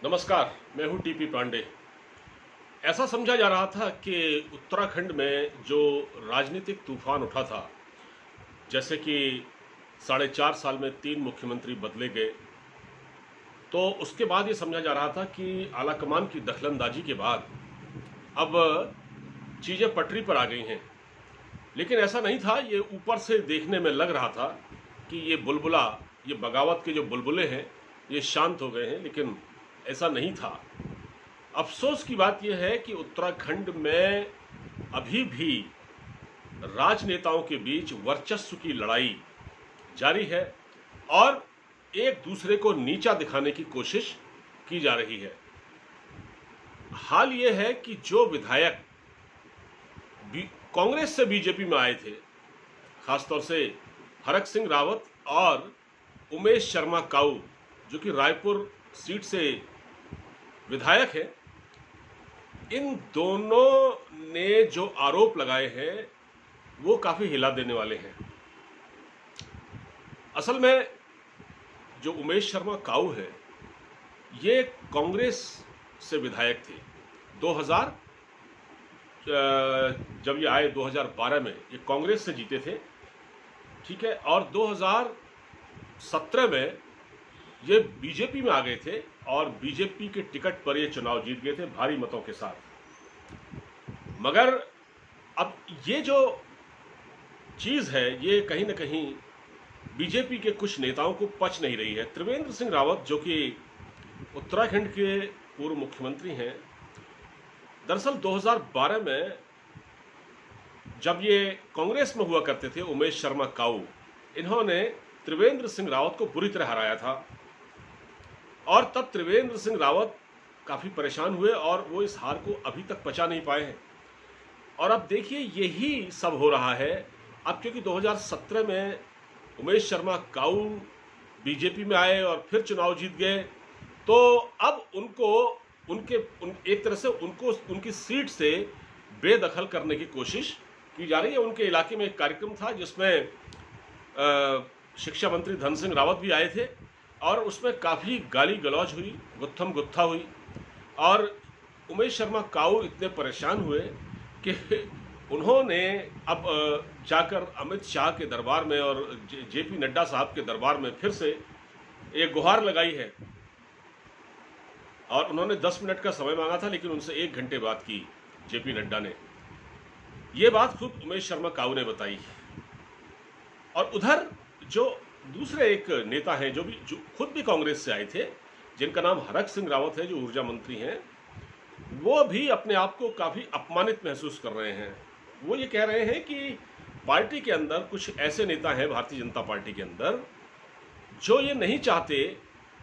नमस्कार। मैं हूं टीपी पांडे। ऐसा समझा जा रहा था कि उत्तराखंड में जो राजनीतिक तूफान उठा था, जैसे कि 4.5 साल में 3 मुख्यमंत्री बदले गए, तो उसके बाद ये समझा जा रहा था कि आलाकमान की दखलंदाजी के बाद अब चीज़ें पटरी पर आ गई हैं। लेकिन ऐसा नहीं था। ये ऊपर से देखने में लग रहा था कि ये बगावत के जो बुलबुले हैं, ये शांत हो गए हैं, लेकिन ऐसा नहीं था। अफसोस की बात यह है कि उत्तराखंड में अभी भी राजनेताओं के बीच वर्चस्व की लड़ाई जारी है और एक दूसरे को नीचा दिखाने की कोशिश की जा रही है। हाल यह है कि जो विधायक कांग्रेस से बीजेपी में आए थे, खासतौर से हरक सिंह रावत और उमेश शर्मा काऊ, जो कि रायपुर सीट से विधायक है, इन दोनों ने जो आरोप लगाए हैं वो काफ़ी हिला देने वाले हैं। असल में जो उमेश शर्मा काऊ है, ये कांग्रेस से विधायक थे। 2000 जब ये आए 2012 में ये कांग्रेस से जीते थे, ठीक है, और 2017 में ये बीजेपी में आ गए थे और बीजेपी के टिकट पर ये चुनाव जीत गए थे भारी मतों के साथ। मगर अब ये जो चीज़ है, ये कहीं ना कहीं बीजेपी के कुछ नेताओं को पच नहीं रही है। त्रिवेंद्र सिंह रावत, जो कि उत्तराखंड के पूर्व मुख्यमंत्री हैं, दरअसल 2012 में जब ये कांग्रेस में हुआ करते थे, उमेश शर्मा काऊ, इन्होंने त्रिवेंद्र सिंह रावत को बुरी तरह हराया था और तब त्रिवेंद्र सिंह रावत काफ़ी परेशान हुए और वो इस हार को अभी तक पचा नहीं पाए हैं। और अब देखिए यही सब हो रहा है। अब क्योंकि 2017 में उमेश शर्मा काऊ बीजेपी में आए और फिर चुनाव जीत गए, तो अब एक तरह से उनको उनकी सीट से बेदखल करने की कोशिश की जा रही है। उनके इलाके में एक कार्यक्रम था जिसमें शिक्षा मंत्री धन सिंह रावत भी आए थे और उसमें काफ़ी गाली गलौज हुई, गुत्थम गुत्था हुई और उमेश शर्मा काऊ इतने परेशान हुए कि उन्होंने अब जाकर अमित शाह के दरबार में और जेपी नड्डा साहब के दरबार में फिर से एक गुहार लगाई है और उन्होंने 10 मिनट का समय मांगा था, लेकिन उनसे 1 घंटे बात की जेपी नड्डा ने। ये बात खुद उमेश शर्मा काऊ ने बताई। और उधर जो दूसरे एक नेता हैं जो खुद भी कांग्रेस से आए थे, जिनका नाम हरक सिंह रावत है, जो ऊर्जा मंत्री हैं, वो भी अपने आप को काफ़ी अपमानित महसूस कर रहे हैं। वो ये कह रहे हैं कि पार्टी के अंदर कुछ ऐसे नेता हैं, भारतीय जनता पार्टी के अंदर, जो ये नहीं चाहते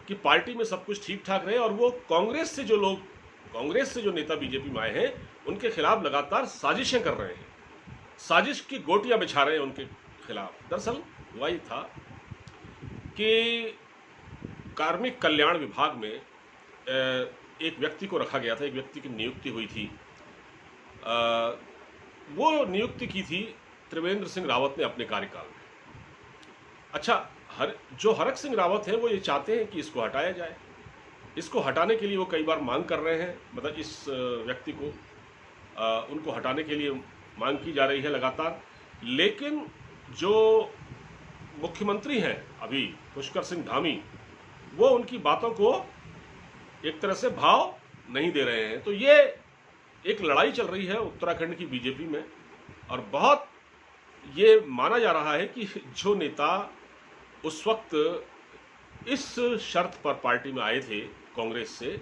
कि पार्टी में सब कुछ ठीक ठाक रहे और वो कांग्रेस से जो नेता बीजेपी में आए हैं, उनके खिलाफ लगातार साजिशें कर रहे हैं, साजिश की गोटियां बिछा रहे हैं उनके खिलाफ। दरअसल हुआ ये था कि कार्मिक कल्याण विभाग में एक व्यक्ति को रखा गया था, एक व्यक्ति की नियुक्ति हुई थी। वो नियुक्ति की थी त्रिवेंद्र सिंह रावत ने अपने कार्यकाल में। अच्छा, जो हरक सिंह रावत हैं वो ये चाहते हैं कि इसको हटाया जाए। इसको हटाने के लिए वो कई बार मांग कर रहे हैं, मतलब इस व्यक्ति को उनको हटाने के लिए मांग की जा रही है लगातार। लेकिन जो मुख्यमंत्री हैं अभी, पुष्कर सिंह धामी, वो उनकी बातों को एक तरह से भाव नहीं दे रहे हैं। तो ये एक लड़ाई चल रही है उत्तराखंड की बीजेपी में और बहुत ये माना जा रहा है कि जो नेता उस वक्त इस शर्त पर पार्टी में आए थे कांग्रेस से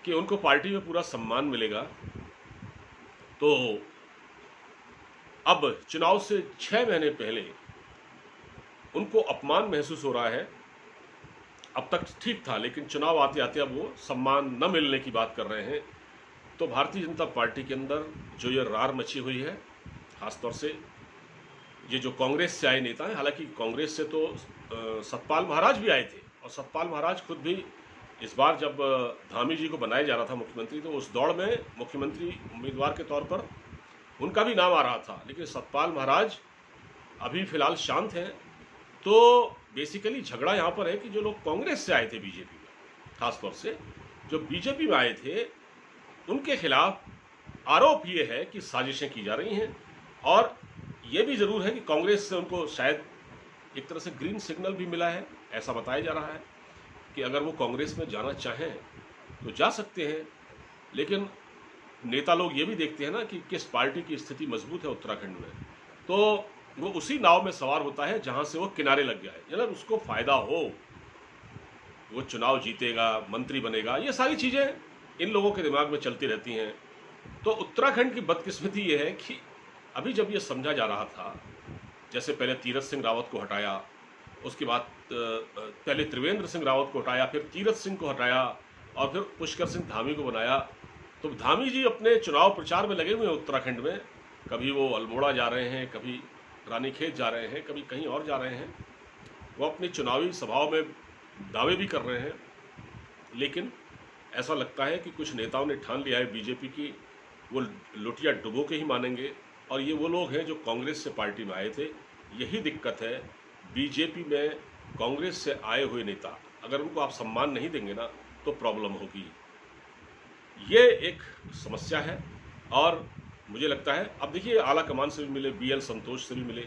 कि उनको पार्टी में पूरा सम्मान मिलेगा, तो अब चुनाव से 6 महीने पहले उनको अपमान महसूस हो रहा है। अब तक ठीक था, लेकिन चुनाव आते आते अब वो सम्मान न मिलने की बात कर रहे हैं। तो भारतीय जनता पार्टी के अंदर जो ये रार मची हुई है, खासतौर से ये जो कांग्रेस से आए नेता हैं, हालांकि कांग्रेस से तो सतपाल महाराज भी आए थे और सतपाल महाराज खुद भी इस बार जब धामी जी को बनाया जा रहा था मुख्यमंत्री, तो उस दौड़ में मुख्यमंत्री उम्मीदवार के तौर पर उनका भी नाम आ रहा था। लेकिन सतपाल महाराज अभी फिलहाल शांत हैं। तो बेसिकली झगड़ा यहाँ पर है कि जो लोग कांग्रेस से आए थे बीजेपी में, खासतौर से जो बीजेपी में आए थे उनके खिलाफ आरोप ये है कि साजिशें की जा रही हैं, और ये भी ज़रूर है कि कांग्रेस से उनको शायद एक तरह से ग्रीन सिग्नल भी मिला है। ऐसा बताया जा रहा है कि अगर वो कांग्रेस में जाना चाहें तो जा सकते हैं, लेकिन नेता लोग ये भी देखते हैं ना कि किस पार्टी की स्थिति मजबूत है उत्तराखंड में, तो वो उसी नाव में सवार होता है जहां से वो किनारे लग गया है, यानी उसको फायदा हो, वो चुनाव जीतेगा, मंत्री बनेगा, ये सारी चीजें इन लोगों के दिमाग में चलती रहती हैं। तो उत्तराखंड की बदकिस्मती ये है कि अभी जब ये समझा जा रहा था, जैसे पहले तीरथ सिंह रावत को हटाया, उसके बाद पहले त्रिवेंद्र सिंह रावत को हटाया, फिर तीरथ सिंह को हटाया और फिर पुष्कर सिंह धामी को बनाया, तो धामी जी अपने चुनाव प्रचार में लगे हुए हैं उत्तराखंड में। कभी वो अल्मोड़ा जा रहे हैं, कभी रानीखेत जा रहे हैं, कभी कहीं और जा रहे हैं। वो अपनी चुनावी सभाओं में दावे भी कर रहे हैं, लेकिन ऐसा लगता है कि कुछ नेताओं ने ठान लिया है बीजेपी की वो लुटिया डुबो के ही मानेंगे, और ये वो लोग हैं जो कांग्रेस से पार्टी में आए थे। यही दिक्कत है बीजेपी में, कांग्रेस से आए हुए नेता अगर उनको आप सम्मान नहीं देंगे ना तो प्रॉब्लम होगी। ये एक समस्या है, और मुझे लगता है अब देखिए आला कमान से भी मिले, BL संतोष से भी मिले,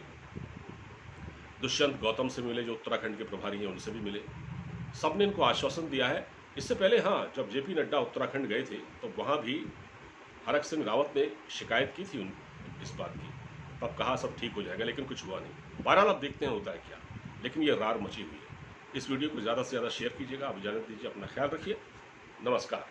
दुष्यंत गौतम से मिले जो उत्तराखंड के प्रभारी हैं, उनसे भी मिले, सब ने इनको आश्वासन दिया है। इससे पहले हाँ, जब JP नड्डा उत्तराखंड गए थे तो वहाँ भी हरक सिंह रावत ने शिकायत की थी इस बात की, तब कहा सब ठीक हो जाएगा, लेकिन कुछ हुआ नहीं। बहरहाल अब देखते हैं होता है क्या, लेकिन ये रार मची हुई है। इस वीडियो को ज़्यादा से ज़्यादा शेयर कीजिएगा। आप इजाज़त दीजिए, अपना ख्याल रखिए, नमस्कार।